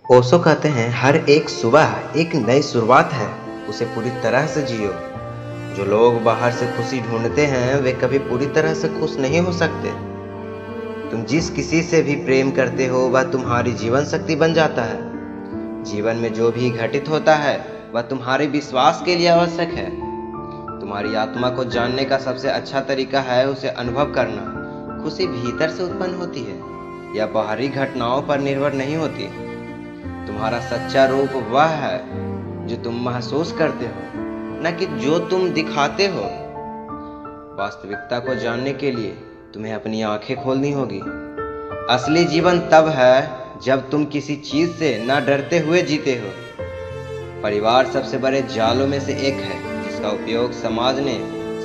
ओशो कहते हैं हर एक सुबह एक नई शुरुआत है, उसे पूरी तरह से जियो। जो लोग बाहर से खुशी ढूंढते हैं वे कभी पूरी तरह से खुश नहीं हो सकते। तुम जिस किसी से भी प्रेम करते हो वह तुम्हारी जीवन शक्ति बन जाता है। जीवन में जो भी घटित होता है वह तुम्हारे विश्वास के लिए आवश्यक है। तुम्हारी आत्मा को जानने का सबसे अच्छा तरीका है उसे अनुभव करना। खुशी भीतर से उत्पन्न होती है, यह बाहरी घटनाओं पर निर्भर नहीं होती। तुम्हारा सच्चा रूप वह है जो तुम महसूस करते हो, न कि जो तुम दिखाते हो। वास्तविकता को जानने के लिए तुम्हें अपनी आंखें खोलनी होगी। असली जीवन तब है जब तुम किसी चीज से न डरते हुए जीते हो। परिवार सबसे बड़े जालों में से एक है जिसका उपयोग समाज ने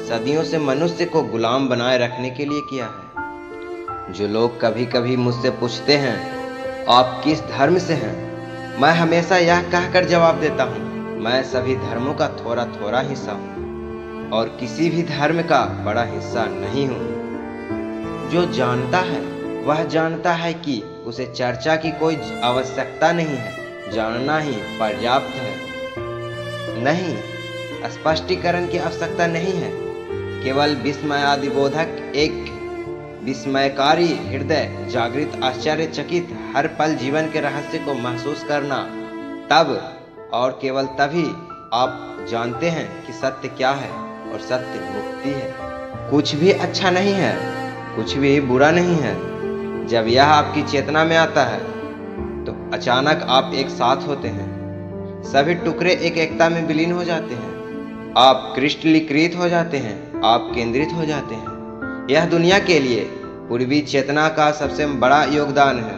सदियों से मनुष्य को गुलाम बनाए रखने के लिए किया है। जो लोग कभी कभी मुझसे पूछते हैं आप किस धर्म से हैं, मैं हमेशा यह कहकर जवाब देता हूँ मैं सभी धर्मों का थोड़ा थोड़ा हिस्सा हूँ और किसी भी धर्म का बड़ा हिस्सा नहीं हूँ। जो जानता है वह जानता है कि उसे चर्चा की कोई आवश्यकता नहीं है, जानना ही पर्याप्त है। नहीं, स्पष्टीकरण की आवश्यकता नहीं है, केवल विस्मयादिबोधक एक विस्मयकारी हृदय जागृत आश्चर्यचकित हर पल जीवन के रहस्य को महसूस करना। तब और केवल तभी आप जानते हैं कि सत्य क्या है, और सत्य मुक्ति है। कुछ भी अच्छा नहीं है, कुछ भी बुरा नहीं है। जब यह आपकी चेतना में आता है तो अचानक आप एक साथ होते हैं। सभी टुकड़े एक एकता में विलीन हो जाते हैं। आप क्रिस्टलीकृत हो जाते हैं, आप केंद्रित हो जाते हैं। यह दुनिया के लिए पूर्वी चेतना का सबसे बड़ा योगदान है।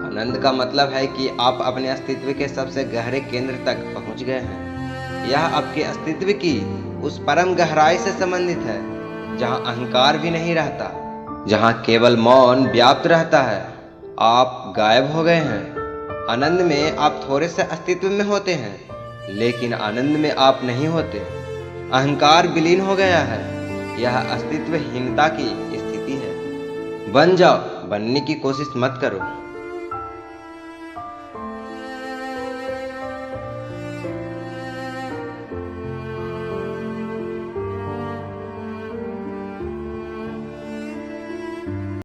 आनंद का मतलब है कि आप अपने अस्तित्व के सबसे गहरे केंद्र तक पहुंच गए हैं। यह आपके अस्तित्व की उस परम गहराई से संबंधित है जहां अहंकार भी नहीं रहता, जहां केवल मौन व्याप्त रहता है। आप गायब हो गए हैं। आनंद में आप थोड़े से अस्तित्व में होते हैं, लेकिन आनंद में आप नहीं होते। अहंकार विलीन हो गया है। यह अस्तित्वहीनता की स्थिति है। बन जाओ, बनने की कोशिश मत करो।